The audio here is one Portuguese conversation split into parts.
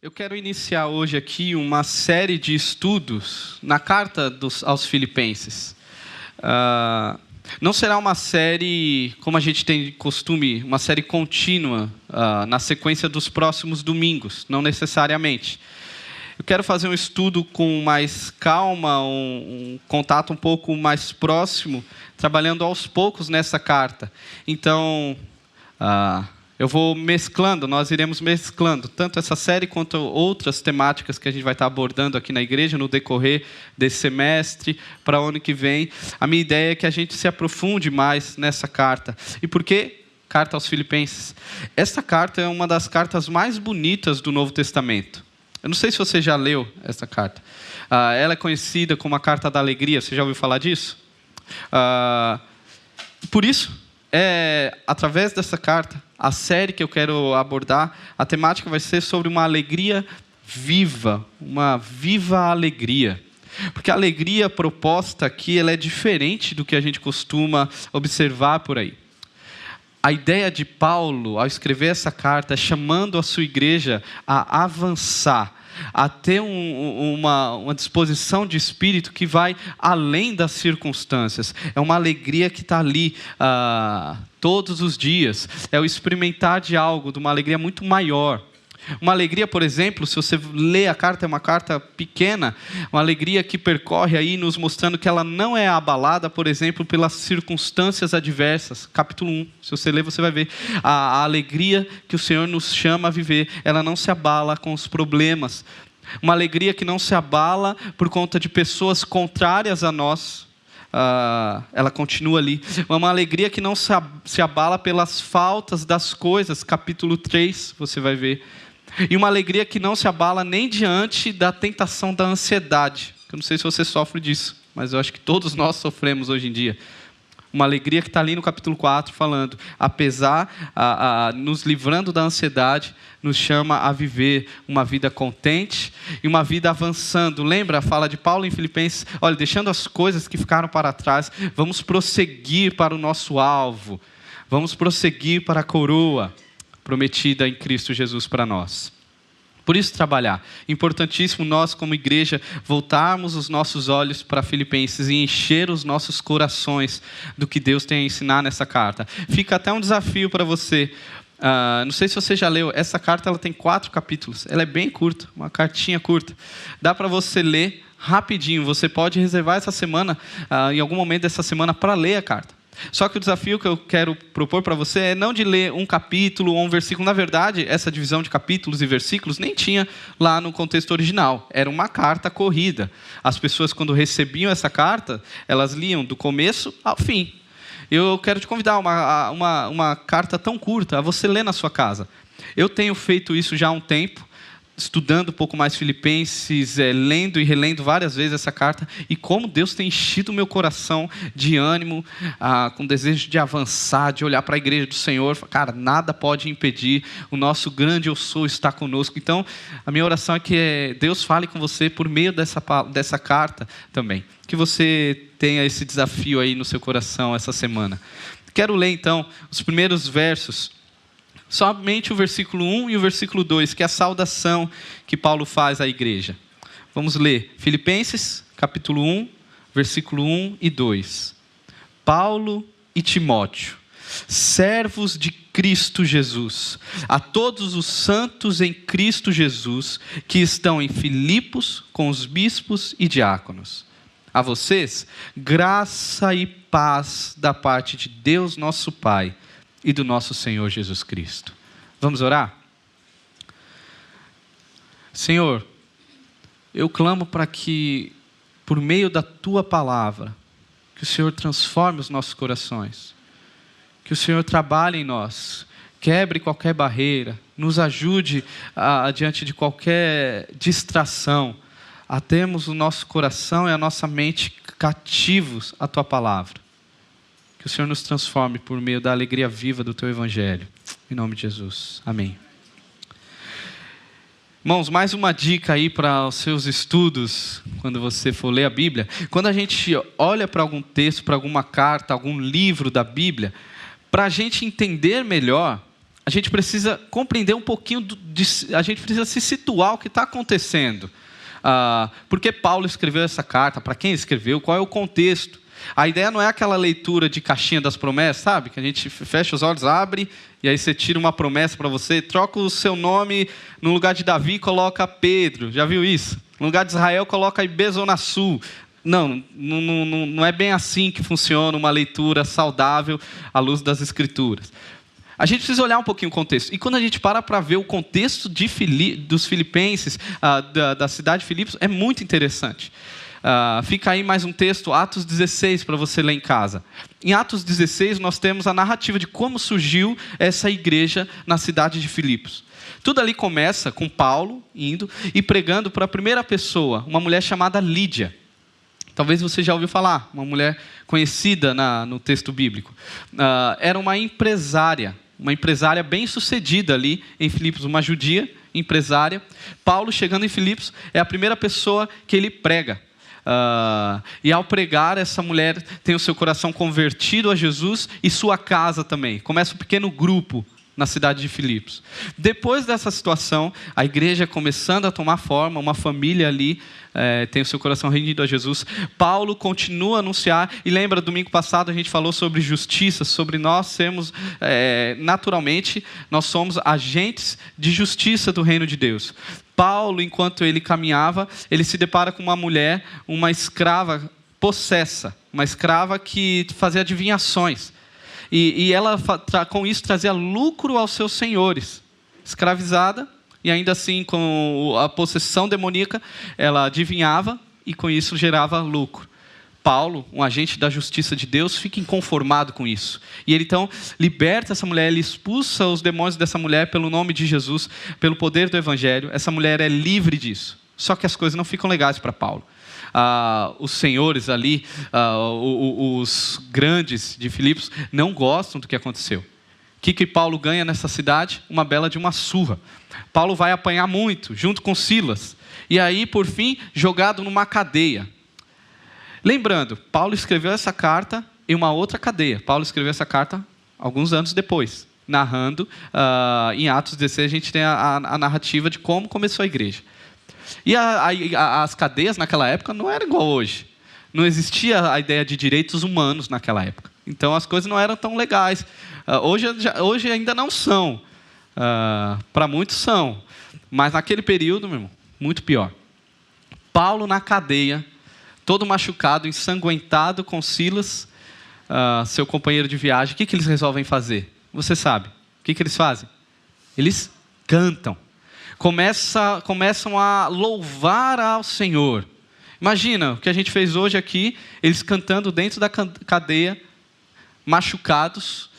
Eu quero iniciar hoje aqui uma série de estudos na carta aos Filipenses. Não será uma série, como a gente tem de costume, uma série contínua na sequência dos próximos domingos, não necessariamente. Eu quero fazer um estudo com mais calma, um contato um pouco mais próximo, trabalhando aos poucos nessa carta. Então, eu vou mesclando, nós iremos mesclando tanto essa série quanto outras temáticas que a gente vai estar abordando aqui na igreja no decorrer desse semestre, para o ano que vem. A minha ideia é que a gente se aprofunde mais nessa carta. E por que carta aos Filipenses? Essa carta é uma das cartas mais bonitas do Novo Testamento. Eu não sei se você já leu essa carta. Ela é conhecida como a Carta da Alegria. Você já ouviu falar disso? Por isso, através dessa carta, a série que eu quero abordar, a temática vai ser sobre uma alegria viva, uma viva alegria. Porque a alegria proposta aqui, ela é diferente do que a gente costuma observar por aí. A ideia de Paulo, ao escrever essa carta, é chamando a sua igreja a avançar, a ter uma disposição de espírito que vai além das circunstâncias. É uma alegria que está ali todos os dias. É o experimentar de algo, de uma alegria muito maior. Uma alegria, por exemplo, se você lê a carta, é uma carta pequena, uma alegria que percorre aí nos mostrando que ela não é abalada, por exemplo, pelas circunstâncias adversas. Capítulo 1, se você ler, você vai ver a alegria que o Senhor nos chama a viver. Ela não se abala com os problemas. Uma alegria que não se abala por conta de pessoas contrárias a nós. Ela continua ali. Uma alegria que não se abala pelas faltas das coisas. Capítulo 3, você vai ver. E uma alegria que não se abala nem diante da tentação da ansiedade. Eu não sei se você sofre disso, mas eu acho que todos nós sofremos hoje em dia. Uma alegria que está ali no capítulo 4, falando, apesar, nos livrando da ansiedade, nos chama a viver uma vida contente e uma vida avançando. Lembra a fala de Paulo em Filipenses? Olha, deixando as coisas que ficaram para trás, vamos prosseguir para o nosso alvo. Vamos prosseguir para a coroa prometida em Cristo Jesus para nós. Por isso trabalhar. Importantíssimo nós, como igreja, voltarmos os nossos olhos para Filipenses e encher os nossos corações do que Deus tem a ensinar nessa carta. Fica até um desafio para você. Não sei se você já leu, essa carta ela tem 4 capítulos. Ela é bem curta, uma cartinha curta. Dá para você ler rapidinho. Você pode reservar essa semana, em algum momento dessa semana, para ler a carta. Só que o desafio que eu quero propor para você é não de ler um capítulo ou um versículo. Na verdade, essa divisão de capítulos e versículos nem tinha lá no contexto original. Era uma carta corrida. As pessoas, quando recebiam essa carta, elas liam do começo ao fim. Eu quero te convidar uma carta tão curta a você ler na sua casa. Eu tenho feito isso já há um tempo, estudando um pouco mais Filipenses, lendo e relendo várias vezes essa carta, e como Deus tem enchido o meu coração de ânimo, com desejo de avançar, de olhar para a igreja do Senhor. Cara, nada pode impedir, o nosso grande eu sou está conosco. Então, a minha oração é que Deus fale com você por meio dessa carta também, que você tenha esse desafio aí no seu coração essa semana. Quero ler então os primeiros versos, somente o versículo 1 e o versículo 2, que é a saudação que Paulo faz à igreja. Vamos ler Filipenses, capítulo 1, versículo 1 e 2. Paulo e Timóteo, servos de Cristo Jesus, a todos os santos em Cristo Jesus, que estão em Filipos com os bispos e diáconos. A vocês, graça e paz da parte de Deus nosso Pai e do nosso Senhor Jesus Cristo. Vamos orar? Senhor, eu clamo para que, por meio da Tua palavra, que o Senhor transforme os nossos corações, que o Senhor trabalhe em nós, quebre qualquer barreira, nos ajude diante de qualquer distração, a termos o nosso coração e a nossa mente cativos à Tua palavra. Que o Senhor nos transforme por meio da alegria viva do Teu Evangelho. Em nome de Jesus. Amém. Irmãos, mais uma dica aí para os seus estudos, quando você for ler a Bíblia. Quando a gente olha para algum texto, para alguma carta, algum livro da Bíblia, para a gente entender melhor, a gente precisa compreender um pouquinho, a gente precisa se situar o que está acontecendo. Por que Paulo escreveu essa carta? Para quem escreveu? Qual é o contexto? A ideia não é aquela leitura de caixinha das promessas, sabe? Que a gente fecha os olhos, abre, e aí você tira uma promessa para você, troca o seu nome, no lugar de Davi, coloca Pedro. Já viu isso? No lugar de Israel, coloca Ibezonassul. Não é bem assim que funciona uma leitura saudável à luz das Escrituras. A gente precisa olhar um pouquinho o contexto. E quando a gente para ver o contexto dos filipenses, da cidade de Filipos, é muito interessante. Fica aí mais um texto, Atos 16, para você ler em casa. Em Atos 16, nós temos a narrativa de como surgiu essa igreja na cidade de Filipos. Tudo ali começa com Paulo indo e pregando para a primeira pessoa, uma mulher chamada Lídia. Talvez você já ouviu falar, uma mulher conhecida no texto bíblico. Era uma empresária bem sucedida ali em Filipos, uma judia empresária. Paulo, chegando em Filipos, é a primeira pessoa que ele prega. E ao pregar, essa mulher tem o seu coração convertido a Jesus e sua casa também. Começa um pequeno grupo na cidade de Filipos. Depois dessa situação, a igreja começando a tomar forma, uma família ali tem o seu coração rendido a Jesus. Paulo continua a anunciar, e lembra, domingo passado a gente falou sobre justiça, sobre nós sermos, naturalmente, nós somos agentes de justiça do reino de Deus. Paulo, enquanto ele caminhava, ele se depara com uma mulher, uma escrava possessa, uma escrava que fazia adivinhações. E ela, com isso, trazia lucro aos seus senhores. Escravizada, e ainda assim, com a possessão demoníaca, ela adivinhava e com isso gerava lucro. Paulo, um agente da justiça de Deus, fica inconformado com isso. E ele então liberta essa mulher, ele expulsa os demônios dessa mulher pelo nome de Jesus, pelo poder do Evangelho. Essa mulher é livre disso. Só que as coisas não ficam legais para Paulo. Os senhores ali, os grandes de Filipos, não gostam do que aconteceu. O que Paulo ganha nessa cidade? Uma bela de uma surra. Paulo vai apanhar muito, junto com Silas. E aí, por fim, jogado numa cadeia. Lembrando, Paulo escreveu essa carta em uma outra cadeia. Paulo escreveu essa carta alguns anos depois, narrando, em Atos 16, a gente tem a narrativa de como começou a igreja. E as cadeias naquela época não eram igual hoje. Não existia a ideia de direitos humanos naquela época. Então as coisas não eram tão legais. Hoje ainda não são. Para muitos são. Mas naquele período, meu irmão, muito pior. Paulo na cadeia, todo machucado, ensanguentado com Silas, seu companheiro de viagem. O que eles resolvem fazer? Você sabe. O que eles fazem? Eles cantam. Começam a louvar ao Senhor. Imagina o que a gente fez hoje aqui, eles cantando dentro da cadeia, machucados.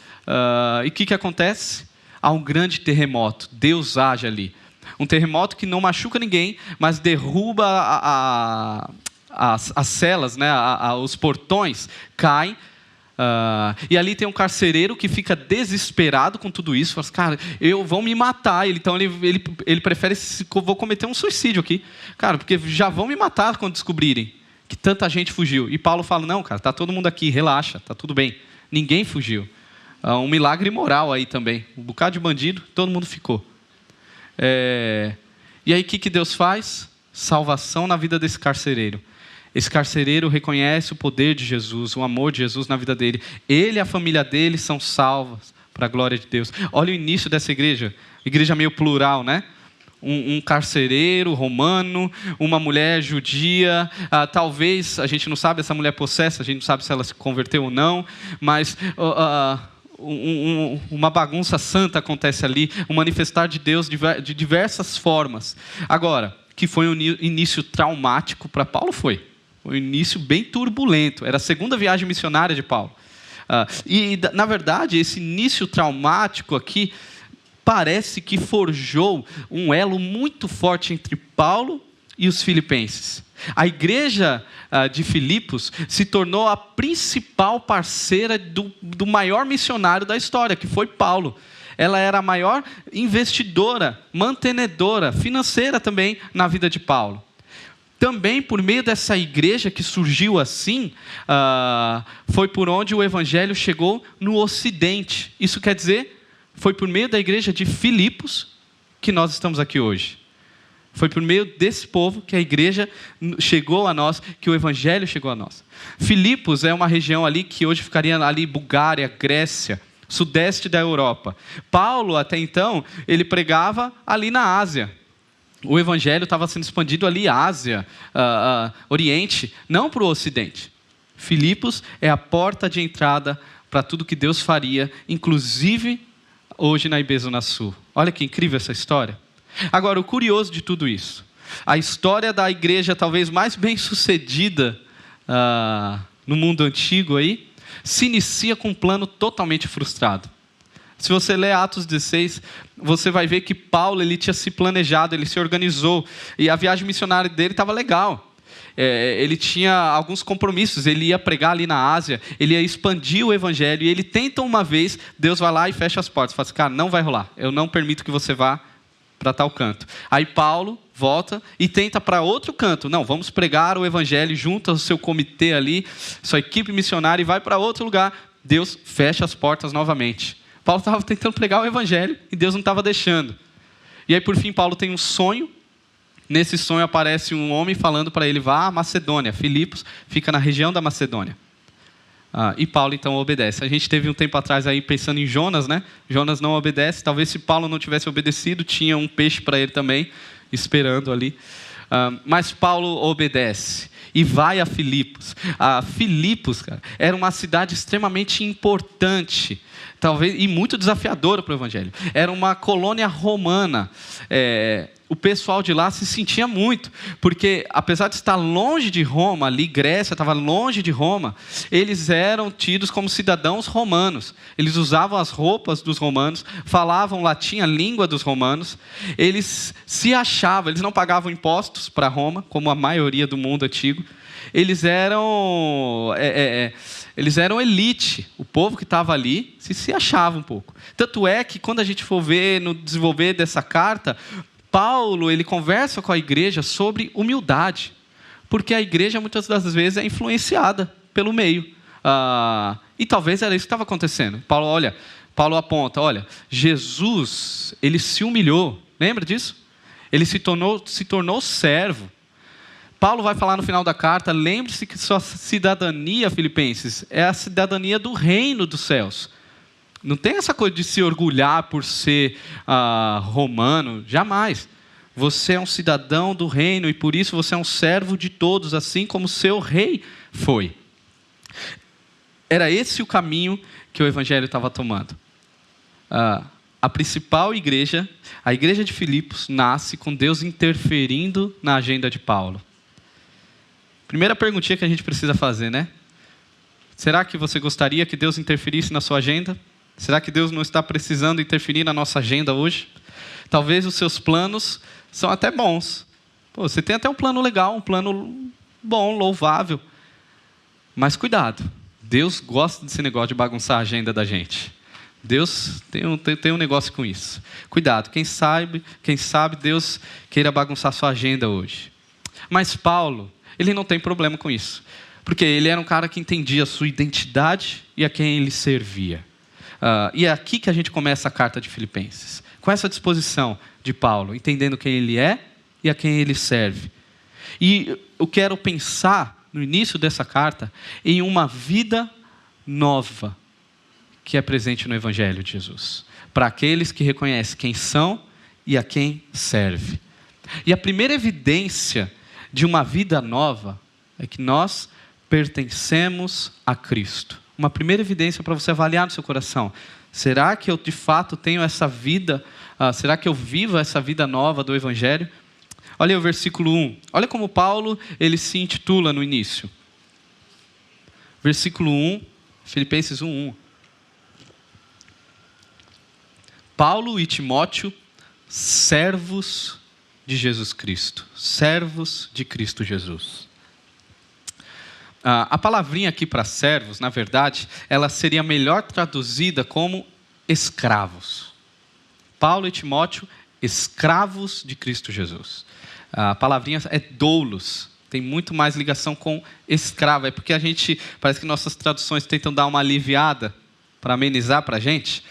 E o que acontece? Há um grande terremoto. Deus age ali. Um terremoto que não machuca ninguém, mas derruba as celas, né? Os portões caem. E ali tem um carcereiro que fica desesperado com tudo isso. Fala assim, cara, vão me matar. Então ele prefere, vou cometer um suicídio aqui. Cara, porque já vão me matar quando descobrirem que tanta gente fugiu. E Paulo fala, não, cara, está todo mundo aqui, relaxa, está tudo bem. Ninguém fugiu. Um milagre moral aí também. Um bocado de bandido, todo mundo ficou. E aí o que Deus faz? Salvação na vida desse carcereiro. Esse carcereiro reconhece o poder de Jesus, o amor de Jesus na vida dele. Ele e a família dele são salvos para a glória de Deus. Olha o início dessa igreja meio plural, né? Um carcereiro romano, uma mulher judia, talvez, a gente não sabe, essa mulher possessa, a gente não sabe se ela se converteu ou não, mas uma bagunça santa acontece ali, um manifestar de Deus de diversas formas. Agora, que foi um início traumático para Paulo, foi. Um início bem turbulento. Era a segunda viagem missionária de Paulo. Na verdade, esse início traumático aqui parece que forjou um elo muito forte entre Paulo e os filipenses. A igreja de Filipos se tornou a principal parceira do maior missionário da história, que foi Paulo. Ela era a maior investidora, mantenedora, financeira também na vida de Paulo. Também, por meio dessa igreja que surgiu assim, foi por onde o evangelho chegou no Ocidente. Isso quer dizer, Foi por meio da igreja de Filipos que nós estamos aqui hoje. Foi por meio desse povo que a igreja chegou a nós, que o evangelho chegou a nós. Filipos é uma região ali que hoje ficaria ali Bulgária, Grécia, sudeste da Europa. Paulo, até então, ele pregava ali na Ásia. O evangelho estava sendo expandido ali, Ásia, Oriente, não para o Ocidente. Filipos é a porta de entrada para tudo que Deus faria, inclusive hoje na Ibezona Sul. Olha que incrível essa história. Agora, o curioso de tudo isso, a história da igreja talvez mais bem sucedida no mundo antigo aí, se inicia com um plano totalmente frustrado. Se você ler Atos 16, você vai ver que Paulo ele tinha se planejado, ele se organizou, e a viagem missionária dele estava legal. Ele tinha alguns compromissos, ele ia pregar ali na Ásia, ele ia expandir o evangelho, e ele tenta uma vez, Deus vai lá e fecha as portas, fala assim, cara, não vai rolar, eu não permito que você vá para tal canto. Aí Paulo volta e tenta para outro canto, não, vamos pregar o evangelho, junta o seu comitê ali, sua equipe missionária e vai para outro lugar. Deus fecha as portas novamente. Paulo estava tentando pregar o evangelho e Deus não estava deixando. E aí por fim Paulo tem um sonho. Nesse sonho aparece um homem falando para ele, vá à Macedônia. Filipos fica na região da Macedônia. E Paulo então obedece. A gente teve um tempo atrás aí pensando em Jonas, né? Jonas não obedece. Talvez se Paulo não tivesse obedecido, tinha um peixe para ele também, esperando ali. Mas Paulo obedece e vai a Filipos. Filipos, cara, era uma cidade extremamente importante, talvez, e muito desafiadora para o evangelho. Era uma colônia romana. O pessoal de lá se sentia muito, porque apesar de estar longe de Roma, ali Grécia estava longe de Roma, eles eram tidos como cidadãos romanos. Eles usavam as roupas dos romanos, falavam latim, a língua dos romanos. Eles se achavam, eles não pagavam impostos para Roma, como a maioria do mundo antigo. Eles eram elite. O povo que estava ali se achava um pouco. Tanto é que quando a gente for ver no desenvolver dessa carta, Paulo ele conversa com a igreja sobre humildade, porque a igreja muitas das vezes é influenciada pelo meio, e talvez era isso que estava acontecendo. Paulo aponta, Jesus ele se humilhou, lembra disso? Ele se tornou servo. Paulo vai falar no final da carta, lembre-se que sua cidadania, filipenses, é a cidadania do reino dos céus. Não tem essa coisa de se orgulhar por ser romano, jamais. Você é um cidadão do reino e por isso você é um servo de todos, assim como seu rei foi. Era esse o caminho que o evangelho estava tomando. A principal igreja, a igreja de Filipos, nasce com Deus interferindo na agenda de Paulo. Primeira perguntinha que a gente precisa fazer, né? Será que você gostaria que Deus interferisse na sua agenda? Será que Deus não está precisando interferir na nossa agenda hoje? Talvez os seus planos são até bons. Você tem até um plano legal, um plano bom, louvável. Mas cuidado, Deus gosta desse negócio de bagunçar a agenda da gente. Deus tem um negócio com isso. Cuidado, quem sabe Deus queira bagunçar sua agenda hoje. Mas Paulo, ele não tem problema com isso. Porque ele era um cara que entendia a sua identidade e a quem ele servia. E é aqui que a gente começa a carta de Filipenses. Com essa disposição de Paulo, entendendo quem ele é e a quem ele serve. E eu quero pensar, no início dessa carta, em uma vida nova que é presente no Evangelho de Jesus. Para aqueles que reconhecem quem são e a quem serve. E a primeira evidência de uma vida nova é que nós pertencemos a Cristo. Uma primeira evidência para você avaliar no seu coração. Será que eu de fato tenho essa vida? Será que eu vivo essa vida nova do Evangelho? Olha aí o versículo 1. Olha como Paulo ele se intitula no início. Versículo 1, Filipenses 1:1. Paulo e Timóteo, servos de Jesus Cristo. Servos de Cristo Jesus. A palavrinha aqui para servos, na verdade, ela seria melhor traduzida como escravos. Paulo e Timóteo, escravos de Cristo Jesus. A palavrinha é doulos, tem muito mais ligação com escravo. É porque parece que nossas traduções tentam dar uma aliviada para amenizar para a gente.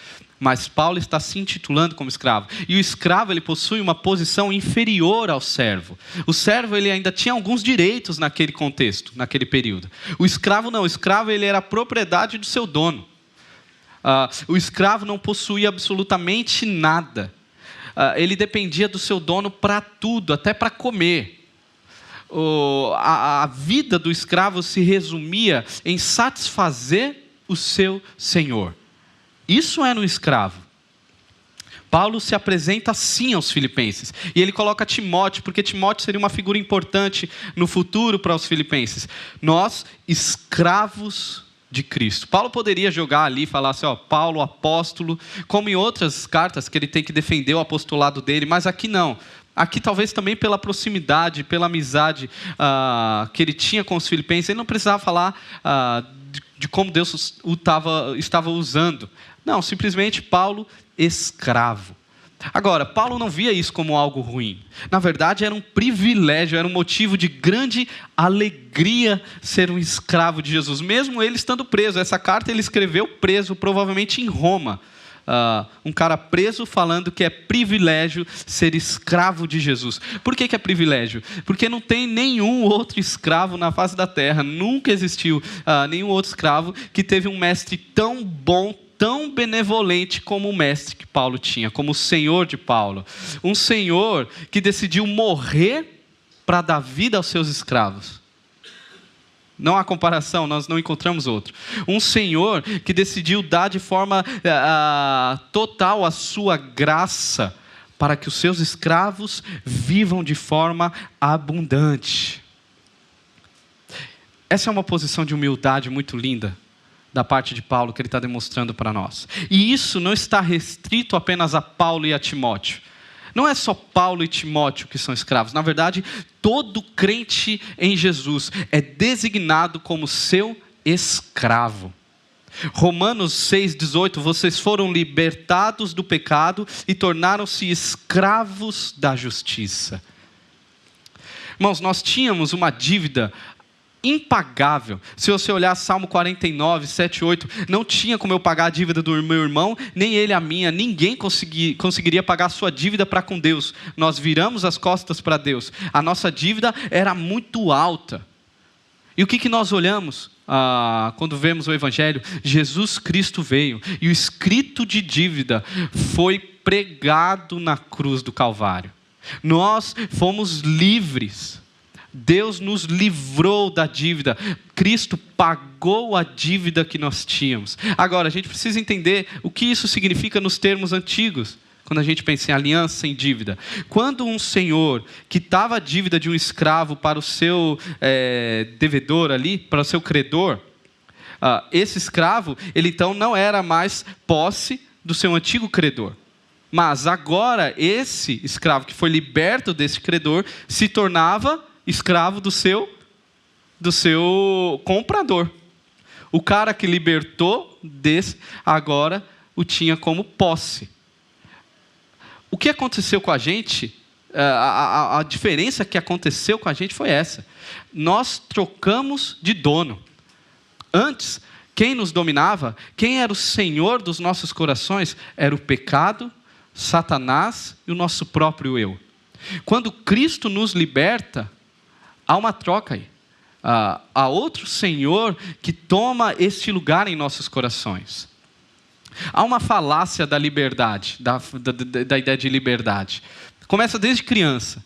mas Paulo está se intitulando como escravo. E o escravo, ele possui uma posição inferior ao servo. O servo, ele ainda tinha alguns direitos naquele contexto, naquele período. O escravo não, o escravo, ele era propriedade do seu dono. O escravo não possuía absolutamente nada. Ele dependia do seu dono para tudo, até para comer. A vida do escravo se resumia em satisfazer o seu senhor. Isso era um escravo. Paulo se apresenta assim aos filipenses. E ele coloca Timóteo, porque Timóteo seria uma figura importante no futuro para os filipenses. Nós, escravos de Cristo. Paulo poderia jogar ali e falar assim, Paulo, apóstolo, como em outras cartas que ele tem que defender o apostolado dele, mas aqui não. Aqui talvez também pela proximidade, pela amizade que ele tinha com os filipenses, ele não precisava falar de como Deus estava usando. Não, simplesmente Paulo, escravo. Agora, Paulo não via isso como algo ruim. Na verdade, era um privilégio, era um motivo de grande alegria ser um escravo de Jesus, mesmo ele estando preso. Essa carta ele escreveu preso, provavelmente em Roma. Um cara preso falando que é privilégio ser escravo de Jesus. Por que é privilégio? Porque não tem nenhum outro escravo na face da terra. Nunca existiu nenhum outro escravo que teve um mestre tão bom, tão benevolente como o mestre que Paulo tinha, como o Senhor de Paulo. Um Senhor que decidiu morrer para dar vida aos seus escravos. Não há comparação, nós não encontramos outro. Um Senhor que decidiu dar de forma total a sua graça para que os seus escravos vivam de forma abundante. Essa é uma posição de humildade muito linda da parte de Paulo que ele está demonstrando para nós. E isso não está restrito apenas a Paulo e a Timóteo. Não é só Paulo e Timóteo que são escravos. Na verdade, todo crente em Jesus é designado como seu escravo. Romanos 6,18, vocês foram libertados do pecado e tornaram-se escravos da justiça. Irmãos, nós tínhamos uma dívida impagável. Se você olhar Salmo 49, 7, 8, não tinha como eu pagar a dívida do meu irmão, nem ele a minha, ninguém conseguiria pagar a sua dívida para com Deus. Nós viramos as costas para Deus. A nossa dívida era muito alta. E o que nós olhamos quando vemos o Evangelho? Jesus Cristo veio e o escrito de dívida foi pregado na cruz do Calvário. Nós fomos livres. Deus nos livrou da dívida. Cristo pagou a dívida que nós tínhamos. Agora, a gente precisa entender o que isso significa nos termos antigos, quando a gente pensa em aliança sem dívida. Quando um senhor quitava a dívida de um escravo para o seu devedor ali, para o seu credor, esse escravo, ele então não era mais posse do seu antigo credor. Mas agora, esse escravo que foi liberto desse credor, se tornava escravo do seu comprador. O cara que libertou desse, agora o tinha como posse. O que aconteceu com a gente, a diferença que aconteceu com a gente foi essa. Nós trocamos de dono. Antes, quem nos dominava, quem era o senhor dos nossos corações, era o pecado, Satanás e o nosso próprio eu. Quando Cristo nos liberta, há uma troca aí. Há outro Senhor que toma este lugar em nossos corações. Há uma falácia da liberdade, da ideia de liberdade. Começa desde criança.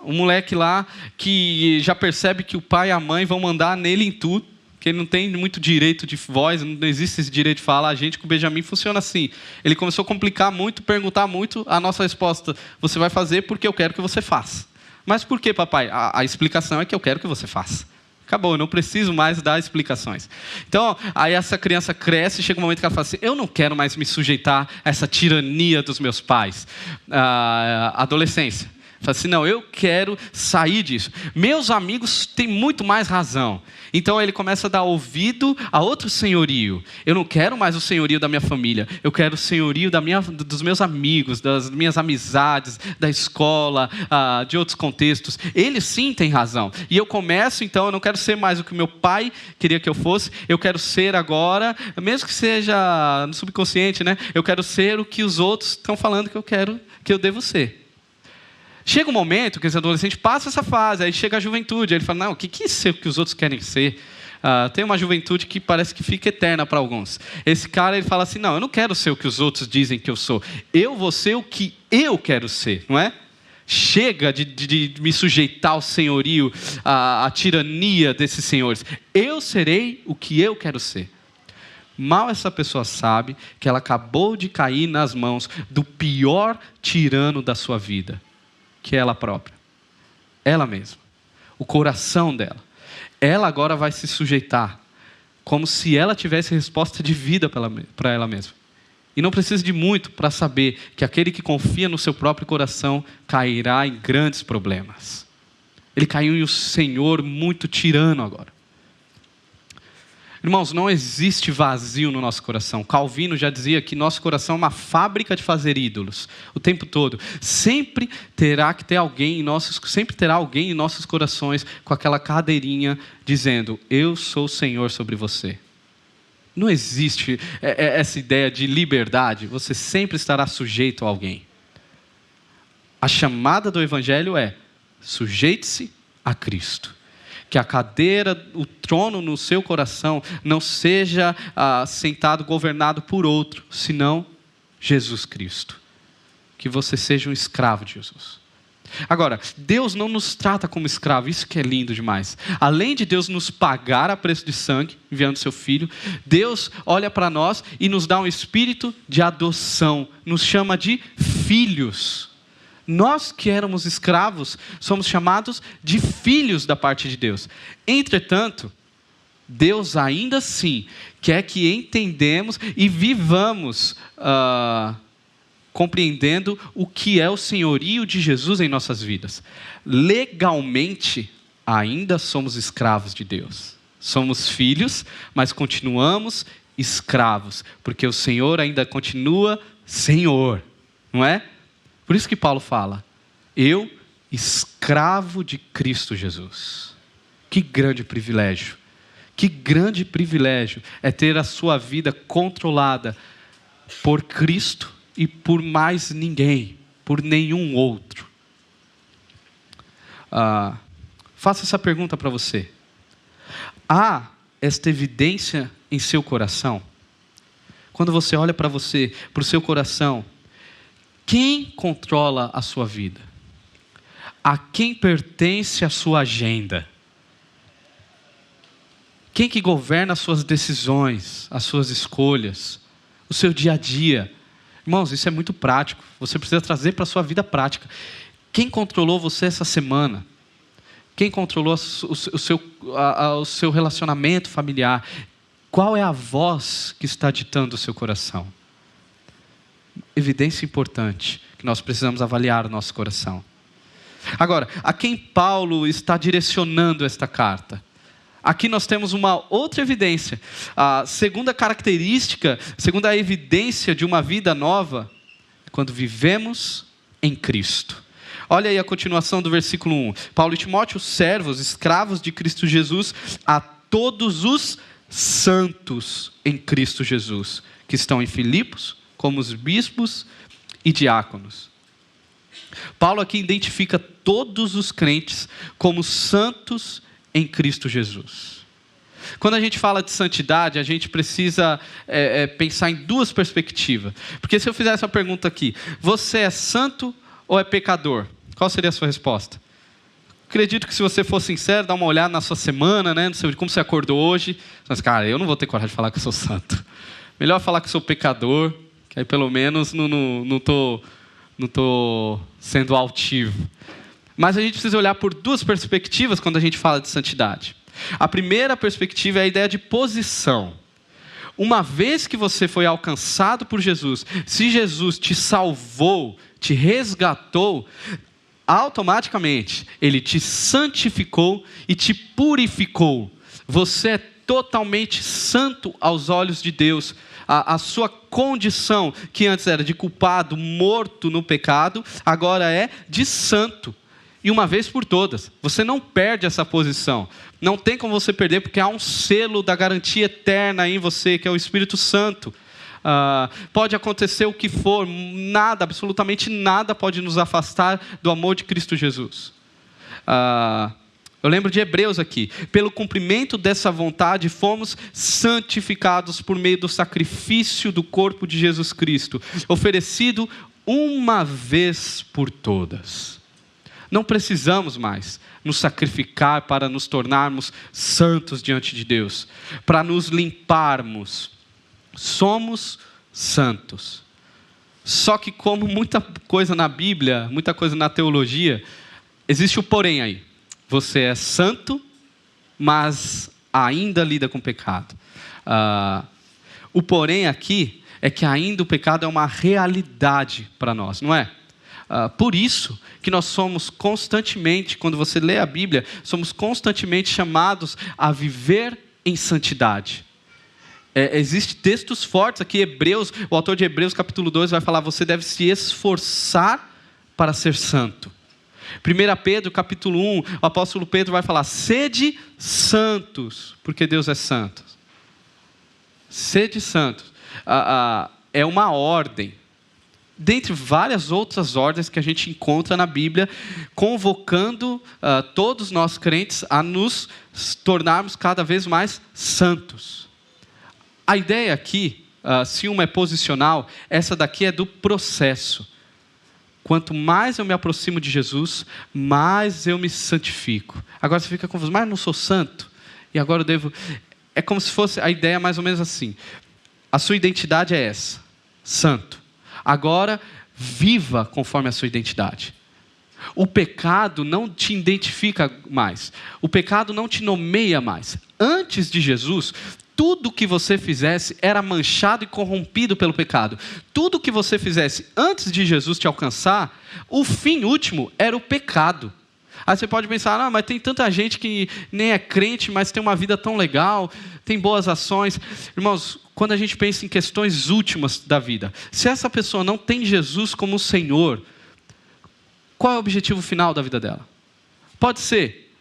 Um moleque lá que já percebe que o pai e a mãe vão mandar nele em tudo, que ele não tem muito direito de voz, não existe esse direito de falar. A gente com o Benjamin funciona assim. Ele começou a complicar muito, perguntar muito. A nossa resposta: você vai fazer porque eu quero que você faça. Mas por que, papai? A explicação é que eu quero que você faça. Acabou, eu não preciso mais dar explicações. Então, aí essa criança cresce e chega um momento que ela fala assim: eu não quero mais me sujeitar a essa tirania dos meus pais. Adolescência. Fala assim, não, eu quero sair disso. Meus amigos têm muito mais razão. Então ele começa a dar ouvido a outro senhorio. Eu não quero mais o senhorio da minha família. Eu quero o senhorio dos meus amigos, das minhas amizades, da escola, de outros contextos. Eles sim têm razão. E eu começo, então, eu não quero ser mais o que meu pai queria que eu fosse. Eu quero ser agora, mesmo que seja no subconsciente, né? Eu quero ser o que os outros estão falando que eu devo ser. Chega um momento que esse adolescente passa essa fase, aí chega a juventude, aí ele fala, não, o que é ser o que os outros querem ser? Tem uma juventude que parece que fica eterna para alguns. Esse cara, ele fala assim, não, eu não quero ser o que os outros dizem que eu sou. Eu vou ser o que eu quero ser, não é? Chega de me sujeitar ao senhorio, à tirania desses senhores. Eu serei o que eu quero ser. Mal essa pessoa sabe que ela acabou de cair nas mãos do pior tirano da sua vida, que é ela própria, ela mesma, o coração dela. Ela agora vai se sujeitar, como se ela tivesse resposta de vida para ela mesma. E não precisa de muito para saber que aquele que confia no seu próprio coração cairá em grandes problemas. Ele caiu em um senhor muito tirano agora. Irmãos, não existe vazio no nosso coração. Calvino já dizia que nosso coração é uma fábrica de fazer ídolos o tempo todo. Sempre terá alguém em nossos corações com aquela cadeirinha dizendo, eu sou o Senhor sobre você. Não existe essa ideia de liberdade. Você sempre estará sujeito a alguém. A chamada do Evangelho é, sujeite-se a Cristo. Que a cadeira, o trono no seu coração não seja sentado, governado por outro, senão Jesus Cristo. Que você seja um escravo de Jesus. Agora, Deus não nos trata como escravo, isso que é lindo demais. Além de Deus nos pagar a preço de sangue, enviando seu Filho, Deus olha para nós e nos dá um espírito de adoção, nos chama de filhos. Nós que éramos escravos, somos chamados de filhos da parte de Deus. Entretanto, Deus ainda assim quer que entendamos e vivamos compreendendo o que é o senhorio de Jesus em nossas vidas. Legalmente, ainda somos escravos de Deus. Somos filhos, mas continuamos escravos, porque o Senhor ainda continua Senhor, não é? Por isso que Paulo fala, eu, escravo de Cristo Jesus. Que grande privilégio. Que grande privilégio é ter a sua vida controlada por Cristo e por mais ninguém, por nenhum outro. Faço essa pergunta para você. Há esta evidência em seu coração? Quando você olha para você, para o seu coração, quem controla a sua vida? A quem pertence a sua agenda? Quem que governa as suas decisões, as suas escolhas, o seu dia a dia? Irmãos, isso é muito prático. Você precisa trazer para a sua vida prática. Quem controlou você essa semana? Quem controlou o seu relacionamento familiar? Qual é a voz que está ditando o seu coração? Evidência importante, que nós precisamos avaliar o nosso coração. Agora, a quem Paulo está direcionando esta carta? Aqui nós temos uma outra evidência. A segunda característica, segunda evidência de uma vida nova, é quando vivemos em Cristo. Olha aí a continuação do versículo 1. Paulo e Timóteo, servos, escravos de Cristo Jesus, a todos os santos em Cristo Jesus, que estão em Filipos, como os bispos e diáconos. Paulo aqui identifica todos os crentes como santos em Cristo Jesus. Quando a gente fala de santidade, a gente precisa pensar em duas perspectivas. Porque se eu fizer essa pergunta aqui, você é santo ou é pecador? Qual seria a sua resposta? Acredito que se você for sincero, dá uma olhada na sua semana, né? Não sei como você acordou hoje. Mas, cara, eu não vou ter coragem de falar que eu sou santo. Melhor falar que eu sou pecador, que aí pelo menos não tô sendo altivo. Mas a gente precisa olhar por duas perspectivas quando a gente fala de santidade. A primeira perspectiva é a ideia de posição. Uma vez que você foi alcançado por Jesus, se Jesus te salvou, te resgatou, automaticamente Ele te santificou e te purificou. Você é totalmente santo aos olhos de Deus. A sua condição, que antes era de culpado, morto no pecado, agora é de santo. E uma vez por todas, você não perde essa posição. Não tem como você perder, porque há um selo da garantia eterna em você, que é o Espírito Santo. Pode acontecer o que for, nada, absolutamente nada pode nos afastar do amor de Cristo Jesus. Eu lembro de Hebreus aqui. Pelo cumprimento dessa vontade, fomos santificados por meio do sacrifício do corpo de Jesus Cristo, oferecido uma vez por todas. Não precisamos mais nos sacrificar para nos tornarmos santos diante de Deus, para nos limparmos. Somos santos. Só que, como muita coisa na Bíblia, muita coisa na teologia, existe o porém aí. Você é santo, mas ainda lida com pecado. O porém aqui é que ainda o pecado é uma realidade para nós, não é? Por isso que nós somos constantemente, quando você lê a Bíblia, somos constantemente chamados a viver em santidade. Existem textos fortes aqui, Hebreus, o autor de Hebreus capítulo 2 vai falar, você deve se esforçar para ser santo. 1 Pedro capítulo 1, o apóstolo Pedro vai falar, sede santos, porque Deus é santo. Sede santos. É uma ordem, dentre várias outras ordens que a gente encontra na Bíblia, convocando todos nós crentes a nos tornarmos cada vez mais santos. A ideia aqui, se uma é posicional, essa daqui é do processo. Quanto mais eu me aproximo de Jesus, mais eu me santifico. Agora você fica confuso, mas eu não sou santo? E agora eu devo... É como se fosse a ideia mais ou menos assim. A sua identidade é essa, santo. Agora, viva conforme a sua identidade. O pecado não te identifica mais. O pecado não te nomeia mais. Antes de Jesus, tudo que você fizesse era manchado e corrompido pelo pecado. Tudo que você fizesse antes de Jesus te alcançar, o fim último era o pecado. Aí você pode pensar, mas tem tanta gente que nem é crente, mas tem uma vida tão legal, tem boas ações. Irmãos, quando a gente pensa em questões últimas da vida, se essa pessoa não tem Jesus como Senhor, qual é o objetivo final da vida dela? Pode ser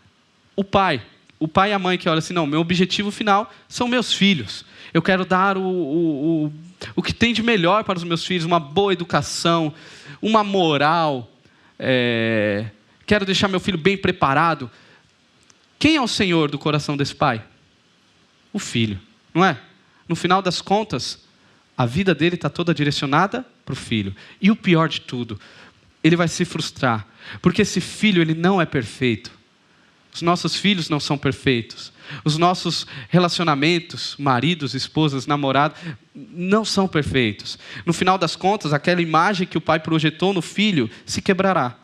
o pai e a mãe que olham assim, não, meu objetivo final são meus filhos. Eu quero dar o que tem de melhor para os meus filhos, uma boa educação, uma moral, quero deixar meu filho bem preparado. Quem é o Senhor do coração desse pai? O filho, não é? No final das contas, a vida dele está toda direcionada para o filho. E o pior de tudo, ele vai se frustrar, porque esse filho ele não é perfeito. Os nossos filhos não são perfeitos. Os nossos relacionamentos, maridos, esposas, namorados, não são perfeitos. No final das contas, aquela imagem que o pai projetou no filho se quebrará.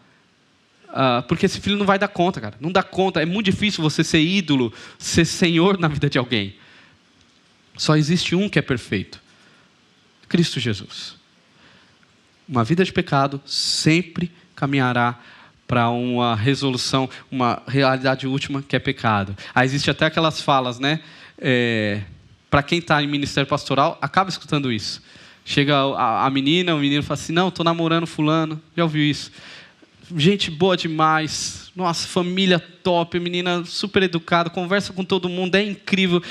Porque esse filho não vai dar conta, cara. Não dá conta. É muito difícil você ser ídolo, ser senhor na vida de alguém. Só existe um que é perfeito. Cristo Jesus. Uma vida de pecado sempre caminhará para uma resolução, uma realidade última que é pecado. Aí existe até aquelas falas, né? Para quem está em ministério pastoral, acaba escutando isso. Chega a menina, o menino fala assim, não, estou namorando fulano. Já ouviu isso? Gente boa demais, nossa, família top, menina super educada, conversa com todo mundo, é incrível,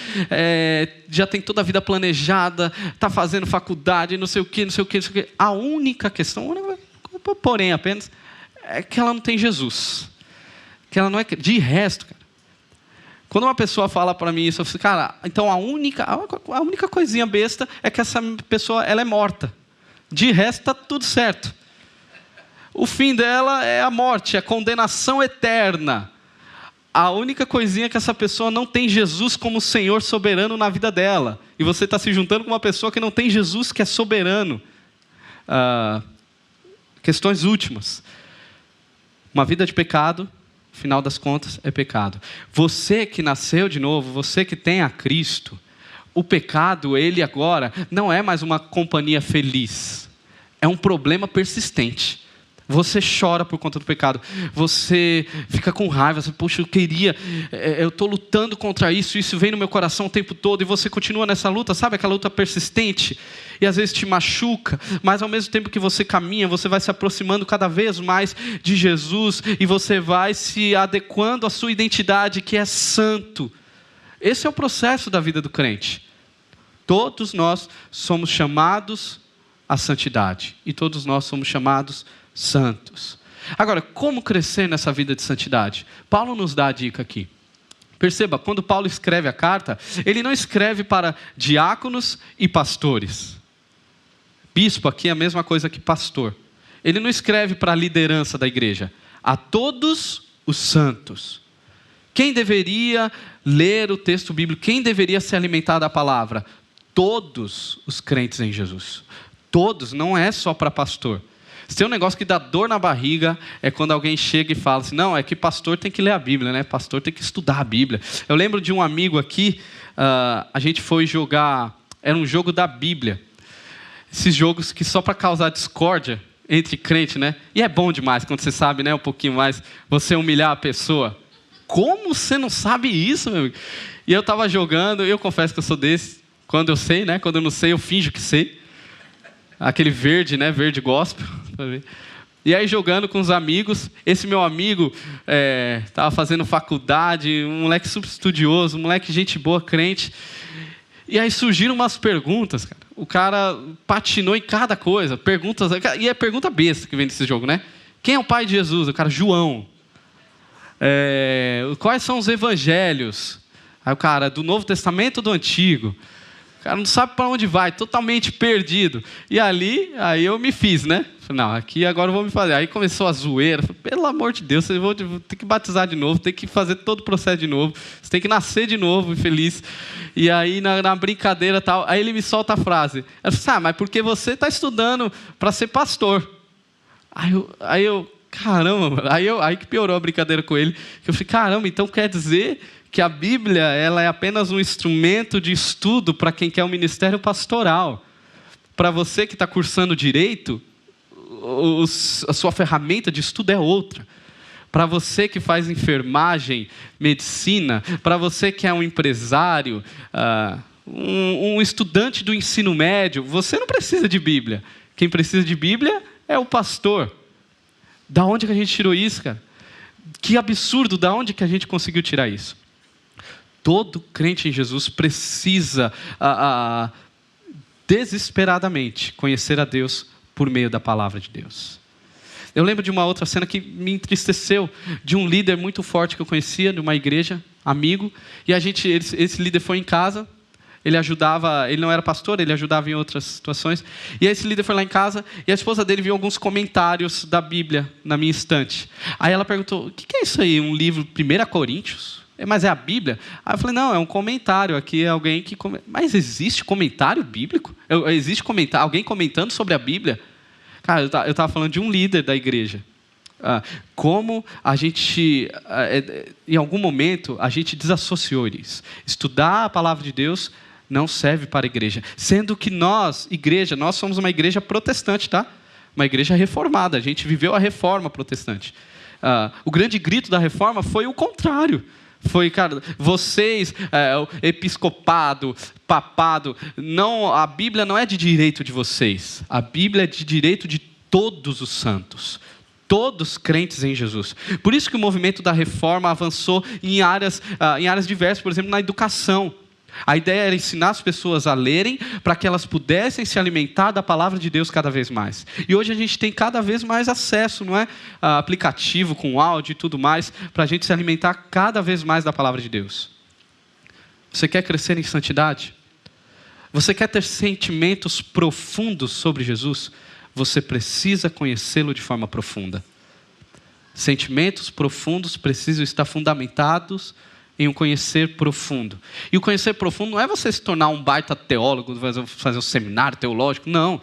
já tem toda a vida planejada, está fazendo faculdade, não sei o quê. A única questão, porém apenas, é que ela não tem Jesus. Que ela não é... De resto, cara, quando uma pessoa fala para mim isso, eu falo, cara, então a única coisinha besta é que essa pessoa ela é morta. De resto, está tudo certo. O fim dela é a morte, a condenação eterna. A única coisinha é que essa pessoa não tem Jesus como Senhor soberano na vida dela. E você está se juntando com uma pessoa que não tem Jesus que é soberano. Questões últimas. Uma vida de pecado, no final das contas, é pecado. Você que nasceu de novo, você que tem a Cristo, o pecado, ele agora, não é mais uma companhia feliz. É um problema persistente. Você chora por conta do pecado. Você fica com raiva. Você, poxa, eu estou lutando contra isso. Isso vem no meu coração o tempo todo. E você continua nessa luta, sabe? Aquela luta persistente. E às vezes te machuca. Mas ao mesmo tempo que você caminha, você vai se aproximando cada vez mais de Jesus. E você vai se adequando à sua identidade, que é santo. Esse é o processo da vida do crente. Todos nós somos chamados à santidade. E todos nós somos chamados santos. Agora, como crescer nessa vida de santidade? Paulo nos dá a dica aqui. Perceba, quando Paulo escreve a carta, ele não escreve para diáconos e pastores. Bispo aqui é a mesma coisa que pastor. Ele não escreve para a liderança da igreja. A todos os santos. Quem deveria ler o texto bíblico? Quem deveria se alimentar da palavra? Todos os crentes em Jesus. Todos, não é só para pastor. Se tem um negócio que dá dor na barriga, é quando alguém chega e fala assim, não, é que pastor tem que ler a Bíblia, né? Pastor tem que estudar a Bíblia. Eu lembro de um amigo aqui, a gente foi jogar, era um jogo da Bíblia. Esses jogos que só para causar discórdia entre crente, né? E é bom demais, quando você sabe, né, um pouquinho mais, você humilhar a pessoa. Como você não sabe isso, meu amigo? E eu estava jogando, eu confesso que eu sou desse, quando eu sei, né? Quando eu não sei, eu finjo que sei. Aquele verde, né? Verde gospel. E aí jogando com os amigos, esse meu amigo estava fazendo faculdade, um moleque super estudioso, um moleque gente boa, crente. E aí surgiram umas perguntas, cara. O cara patinou em cada coisa, perguntas, e é pergunta besta que vem desse jogo, né? Quem é o pai de Jesus? O cara, João. Quais são os evangelhos? Aí o cara, do Novo Testamento ou do Antigo? O cara não sabe para onde vai, totalmente perdido. E aí eu me fiz, né? Falei, não, aqui agora eu vou me fazer. Aí começou a zoeira. Falei, pelo amor de Deus, eu vou ter que batizar de novo, tem que fazer todo o processo de novo. Você tem que nascer de novo e feliz. E aí na brincadeira tal, aí ele me solta a frase. Eu falei, mas porque você está estudando para ser pastor. Aí eu caramba, aí que piorou a brincadeira com ele. Eu falei, caramba, então quer dizer que a Bíblia ela é apenas um instrumento de estudo para quem quer um ministério pastoral. Para você que está cursando direito, a sua ferramenta de estudo é outra. Para você que faz enfermagem, medicina, para você que é um empresário, um estudante do ensino médio, você não precisa de Bíblia. Quem precisa de Bíblia é o pastor. Da onde que a gente tirou isso, cara? Que absurdo, da onde que a gente conseguiu tirar isso? Todo crente em Jesus precisa desesperadamente conhecer a Deus por meio da palavra de Deus. Eu lembro de uma outra cena que me entristeceu, de um líder muito forte que eu conhecia, de uma igreja, amigo, e esse líder foi em casa, ele ajudava, ele não era pastor, ele ajudava em outras situações, e aí esse líder foi lá em casa, e a esposa dele viu alguns comentários da Bíblia na minha estante. Aí ela perguntou, o que é isso aí, um livro 1 Coríntios? Mas é a Bíblia? Aí eu falei, não, é um comentário, aqui é alguém que... Mas existe comentário bíblico? Existe alguém comentando sobre a Bíblia? Cara, eu estava falando de um líder da igreja. Como a gente, em algum momento, a gente desassociou isso. Estudar a palavra de Deus não serve para a igreja. Sendo que nós somos uma igreja protestante, tá? Uma igreja reformada. A gente viveu a reforma protestante. O grande grito da reforma foi o contrário. Foi, cara, vocês, o episcopado, papado, não, a Bíblia não é de direito de vocês. A Bíblia é de direito de todos os santos. Todos crentes em Jesus. Por isso que o movimento da reforma avançou em áreas diversas, por exemplo, na educação. A ideia era ensinar as pessoas a lerem para que elas pudessem se alimentar da palavra de Deus cada vez mais. E hoje a gente tem cada vez mais acesso, não é? Aplicativo com áudio e tudo mais, para a gente se alimentar cada vez mais da palavra de Deus. Você quer crescer em santidade? Você quer ter sentimentos profundos sobre Jesus? Você precisa conhecê-lo de forma profunda. Sentimentos profundos precisam estar fundamentados em um conhecer profundo. E o conhecer profundo não é você se tornar um baita teólogo, fazer um seminário teológico, não.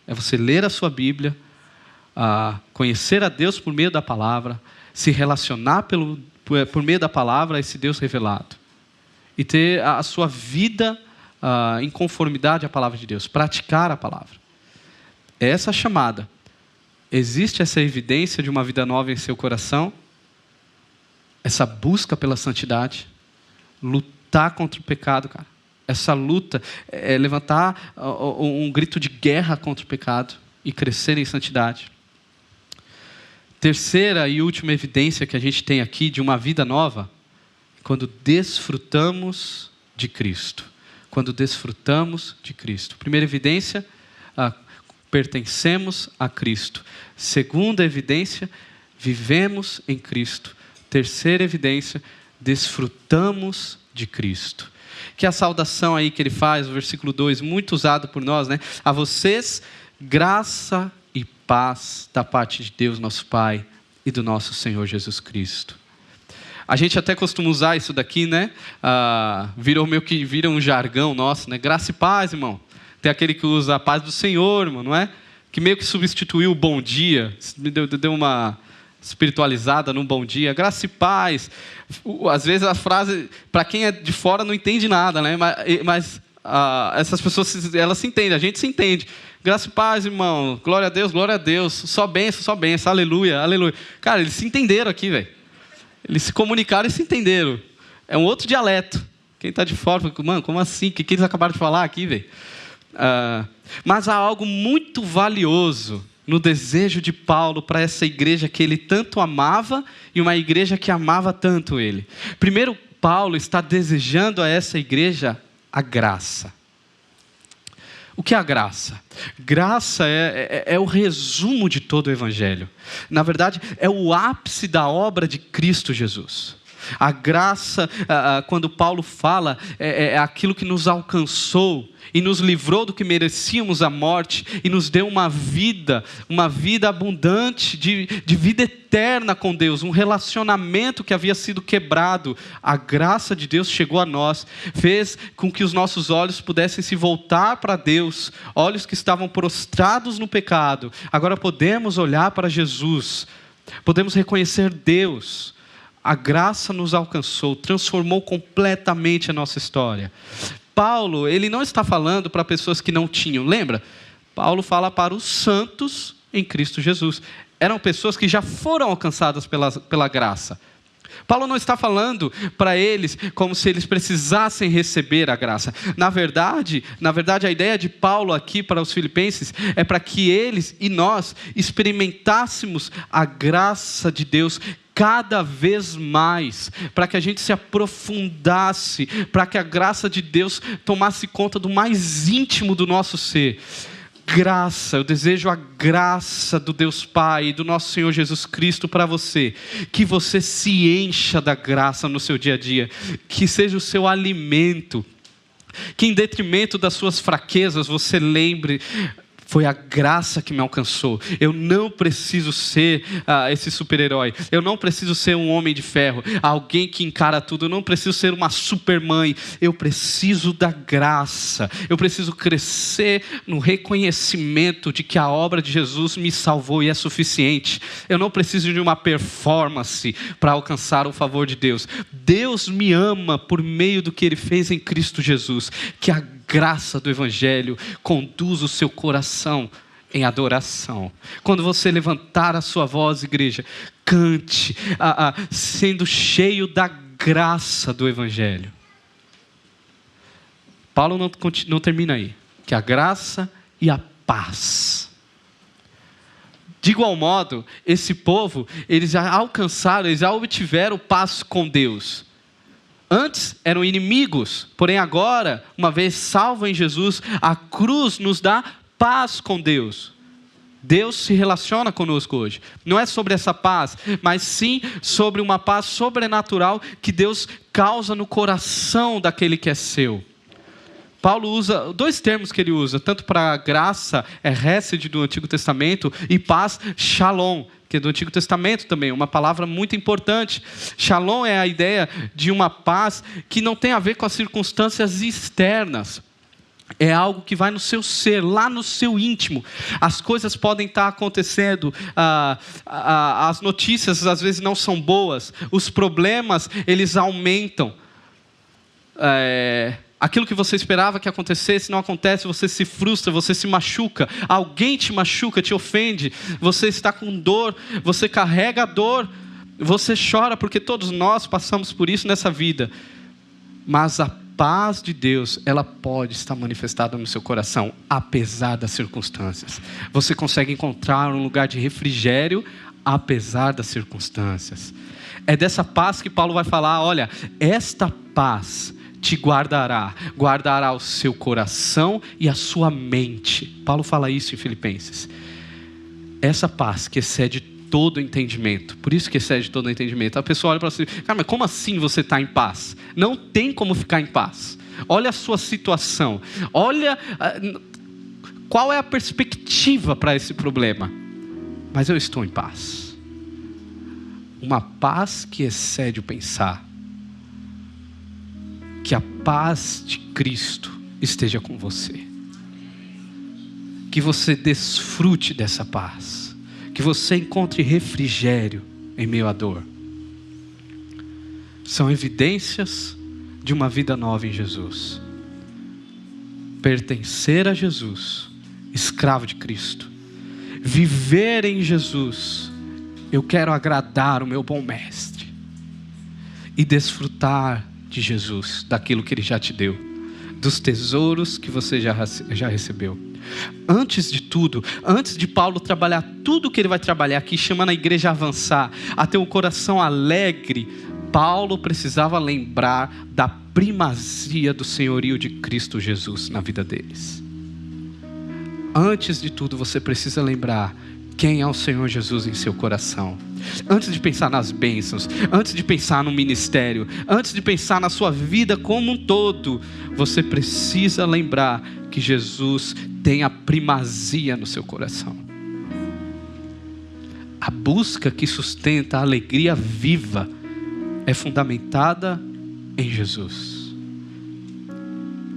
É você ler a sua Bíblia, conhecer a Deus por meio da palavra, se relacionar por meio da palavra a esse Deus revelado. E ter a sua vida em conformidade à palavra de Deus, praticar a palavra. Essa chamada Existe essa evidência de uma vida nova em seu coração? Essa busca pela santidade? Lutar contra o pecado, cara. Essa luta é levantar um grito de guerra contra o pecado e crescer em santidade. Terceira e última evidência que a gente tem aqui de uma vida nova, quando desfrutamos de Cristo. Quando desfrutamos de Cristo. Primeira evidência, pertencemos a Cristo. Segunda evidência, vivemos em Cristo. Terceira evidência, desfrutamos de Cristo. Que é a saudação aí que ele faz, o versículo 2, muito usado por nós, né? A vocês, graça e paz da parte de Deus, nosso Pai, e do nosso Senhor Jesus Cristo. A gente até costuma usar isso daqui, né? Vira um jargão nosso, né? Graça e paz, irmão. Tem aquele que usa a paz do Senhor, irmão, não é? Que meio que substituiu o bom dia. Deu uma espiritualizada no bom dia. Graça e paz. Às vezes a frase, para quem é de fora, não entende nada, né? Mas essas pessoas, elas se entendem, a gente se entende. Graça e paz, irmão. Glória a Deus. Só bênção, aleluia, aleluia. Cara, eles se entenderam aqui, velho. Eles se comunicaram e se entenderam. É um outro dialeto. Quem está de fora, mano, como assim? O que eles acabaram de falar aqui, velho? Mas há algo muito valioso no desejo de Paulo para essa igreja que ele tanto amava e uma igreja que amava tanto ele. Primeiro, Paulo está desejando a essa igreja a graça. O que é a graça? Graça é o resumo de todo o Evangelho. Na verdade, é o ápice da obra de Cristo Jesus. A graça, quando Paulo fala, é aquilo que nos alcançou e nos livrou do que merecíamos a morte e nos deu uma vida abundante, de vida eterna com Deus, um relacionamento que havia sido quebrado. A graça de Deus chegou a nós, fez com que os nossos olhos pudessem se voltar para Deus, olhos que estavam prostrados no pecado. Agora podemos olhar para Jesus, podemos reconhecer Deus. A graça nos alcançou, transformou completamente a nossa história. Paulo, ele não está falando para pessoas que não tinham, lembra? Paulo fala para os santos em Cristo Jesus. Eram pessoas que já foram alcançadas pela graça. Paulo não está falando para eles como se eles precisassem receber a graça. Na verdade, a ideia de Paulo aqui para os filipenses é para que eles e nós experimentássemos a graça de Deus cada vez mais, para que a gente se aprofundasse, para que a graça de Deus tomasse conta do mais íntimo do nosso ser. Graça, eu desejo a graça do Deus Pai e do nosso Senhor Jesus Cristo para você, que você se encha da graça no seu dia a dia, que seja o seu alimento, que em detrimento das suas fraquezas você lembre, foi a graça que me alcançou. Eu não preciso ser esse super-herói. Eu não preciso ser um homem de ferro, alguém que encara tudo. Eu não preciso ser uma super-mãe. Eu preciso da graça. Eu preciso crescer no reconhecimento de que a obra de Jesus me salvou e é suficiente. Eu não preciso de uma performance para alcançar o favor de Deus. Deus me ama por meio do que Ele fez em Cristo Jesus. Que a graça do Evangelho conduz o seu coração em adoração. Quando você levantar a sua voz, igreja, cante, sendo cheio da graça do Evangelho. Paulo não termina aí. Que a graça e a paz. De igual modo, esse povo, eles já obtiveram paz com Deus. Antes eram inimigos, porém agora, uma vez salvo em Jesus, a cruz nos dá paz com Deus. Deus se relaciona conosco hoje. Não é sobre essa paz, mas sim sobre uma paz sobrenatural que Deus causa no coração daquele que é seu. Paulo usa dois termos que ele usa, tanto para graça, hesed do Antigo Testamento, e paz, shalom, que é do Antigo Testamento também, uma palavra muito importante. Shalom é a ideia de uma paz que não tem a ver com as circunstâncias externas. É algo que vai no seu ser, lá no seu íntimo. As coisas podem estar acontecendo, as notícias às vezes não são boas, os problemas eles aumentam. Aquilo que você esperava que acontecesse não acontece, você se frustra, você se machuca, alguém te machuca, te ofende, você está com dor, você carrega a dor, você chora, porque todos nós passamos por isso nessa vida. Mas a paz de Deus, ela pode estar manifestada no seu coração, apesar das circunstâncias. Você consegue encontrar um lugar de refrigério, apesar das circunstâncias. É dessa paz que Paulo vai falar, olha, esta paz te guardará o seu coração e a sua mente. Paulo fala isso em Filipenses. Essa paz que excede todo entendimento, por isso que excede todo entendimento. A pessoa olha para você, cara, mas como assim você está em paz? Não tem como ficar em paz. Olha a sua situação, olha qual é a perspectiva para esse problema. Mas eu estou em paz. Uma paz que excede o pensar. Que a paz de Cristo esteja com você. Que você desfrute dessa paz. Que você encontre refrigério em meio à dor. São evidências de uma vida nova em Jesus. Pertencer a Jesus, escravo de Cristo. Viver em Jesus, eu quero agradar o meu bom mestre. E desfrutar de Jesus, daquilo que Ele já te deu, dos tesouros que você já recebeu. Antes de tudo, antes de Paulo trabalhar tudo que ele vai trabalhar aqui, chamando a igreja a avançar, a ter um coração alegre, Paulo precisava lembrar da primazia do senhorio de Cristo Jesus na vida deles. Antes de tudo, você precisa lembrar quem é o Senhor Jesus em seu coração. Antes de pensar nas bênçãos, antes de pensar no ministério, antes de pensar na sua vida como um todo, você precisa lembrar que Jesus tem a primazia no seu coração. A busca que sustenta a alegria viva é fundamentada em Jesus.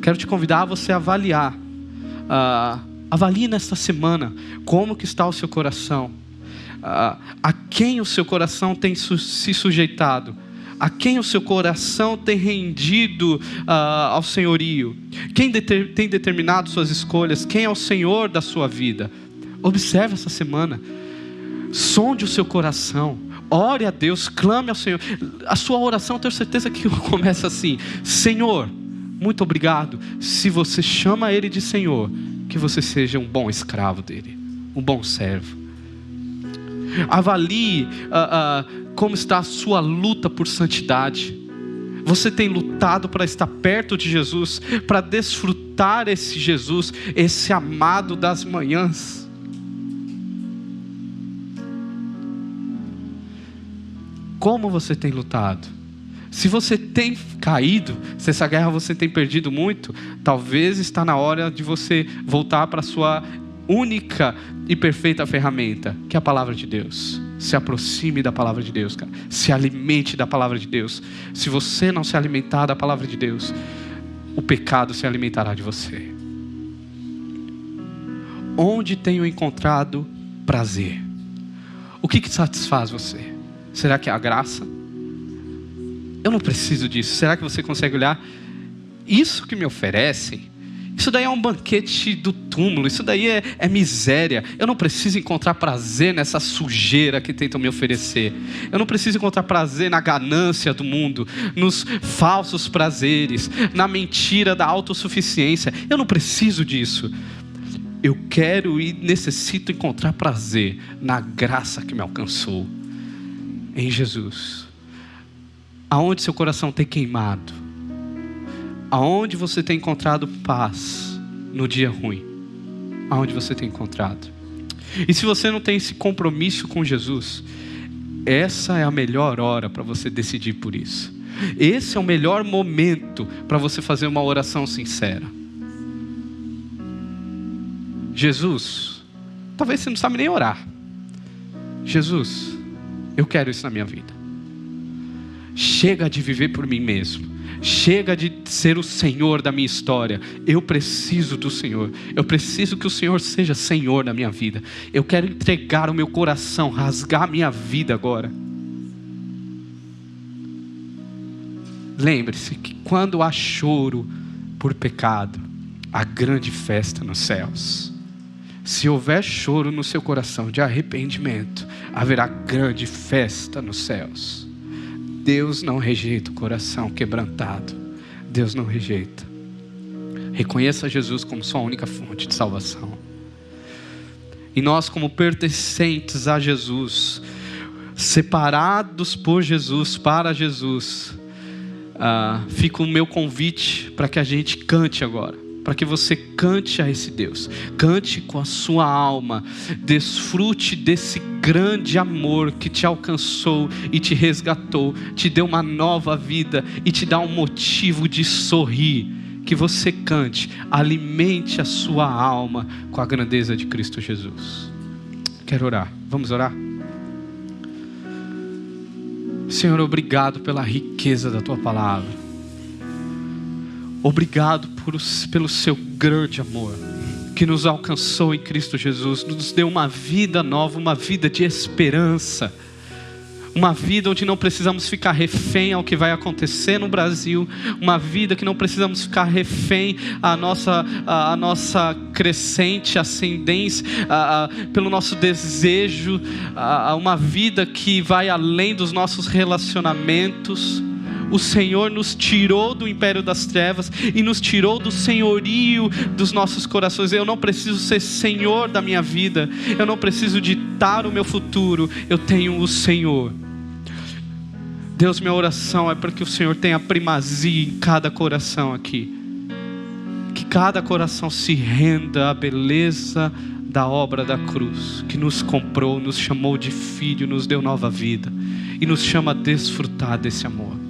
Quero te convidar a você avaliar. Avalie nesta semana como que está o seu coração. A quem o seu coração tem se sujeitado? A quem o seu coração tem rendido ao senhorio? Quem tem determinado suas escolhas? Quem é o Senhor da sua vida? Observe essa semana. Sonde o seu coração. Ore a Deus, clame ao Senhor. A sua oração, eu tenho certeza que começa assim: Senhor, muito obrigado. Se você chama Ele de Senhor, que você seja um bom escravo dele, um bom servo. Avalie como está a sua luta por santidade. Você tem lutado para estar perto de Jesus, para desfrutar esse Jesus, esse amado das manhãs. Como você tem lutado? Se você tem caído, se essa guerra você tem perdido muito, talvez está na hora de você voltar para a sua única e perfeita ferramenta, que é a palavra de Deus. Se aproxime da palavra de Deus, cara. Se alimente da palavra de Deus. Se você não se alimentar da palavra de Deus, o pecado se alimentará de você. Onde tenho encontrado prazer? O que satisfaz você? Será que é a graça? Eu não preciso disso. Será que você consegue olhar? Isso que me oferecem, isso daí é um banquete do túmulo. Isso daí é miséria. Eu não preciso encontrar prazer nessa sujeira que tentam me oferecer. Eu não preciso encontrar prazer na ganância do mundo, nos falsos prazeres, na mentira da autossuficiência. Eu não preciso disso. Eu quero e necessito encontrar prazer na graça que me alcançou em Jesus. Aonde seu coração tem queimado? Aonde você tem encontrado paz no dia ruim? Aonde você tem encontrado? E se você não tem esse compromisso com Jesus, essa é a melhor hora para você decidir por isso. Esse é o melhor momento para você fazer uma oração sincera. Jesus, talvez você não sabe nem orar. Jesus, eu quero isso na minha vida. Chega de viver por mim mesmo. Chega de ser o Senhor da minha história. Eu preciso do Senhor. Eu preciso que o Senhor seja Senhor da minha vida. Eu quero entregar o meu coração, rasgar a minha vida agora. Lembre-se que quando há choro por pecado, há grande festa nos céus. Se houver choro no seu coração de arrependimento, haverá grande festa nos céus. Deus não rejeita o coração quebrantado. Deus não rejeita. Reconheça Jesus como sua única fonte de salvação. E nós, como pertencentes a Jesus, separados por Jesus, para Jesus, fica o meu convite para que a gente cante agora. Para que você cante a esse Deus. Cante com a sua alma. Desfrute desse grande amor que te alcançou e te resgatou. Te deu uma nova vida e te dá um motivo de sorrir. Que você cante. Alimente a sua alma com a grandeza de Cristo Jesus. Quero orar. Vamos orar? Senhor, obrigado pela riqueza da Tua palavra. Obrigado pelo seu grande amor que nos alcançou em Cristo Jesus, nos deu uma vida nova, uma vida de esperança, uma vida onde não precisamos ficar refém ao que vai acontecer no Brasil, uma vida que não precisamos ficar refém à nossa crescente ascendência, pelo nosso desejo, uma vida que vai além dos nossos relacionamentos. O Senhor nos tirou do império das trevas e nos tirou do senhorio dos nossos corações. Eu não preciso ser senhor da minha vida, eu não preciso ditar o meu futuro, eu tenho o Senhor. Deus, minha oração é para que o Senhor tenha primazia em cada coração aqui, que cada coração se renda à beleza da obra da cruz, que nos comprou, nos chamou de filho, nos deu nova vida e nos chama a desfrutar desse amor.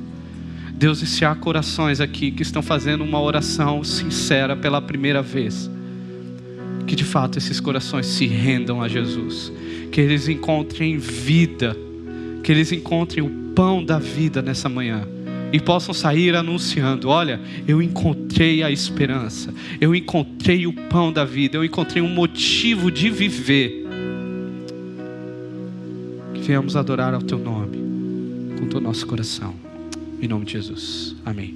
Deus, e se há corações aqui que estão fazendo uma oração sincera pela primeira vez, que de fato esses corações se rendam a Jesus, que eles encontrem vida, que eles encontrem o pão da vida nessa manhã e possam sair anunciando: olha, eu encontrei a esperança, eu encontrei o pão da vida, eu encontrei um motivo de viver. Que venhamos adorar ao Teu nome com todo o nosso coração. Em nome de Jesus. Amém.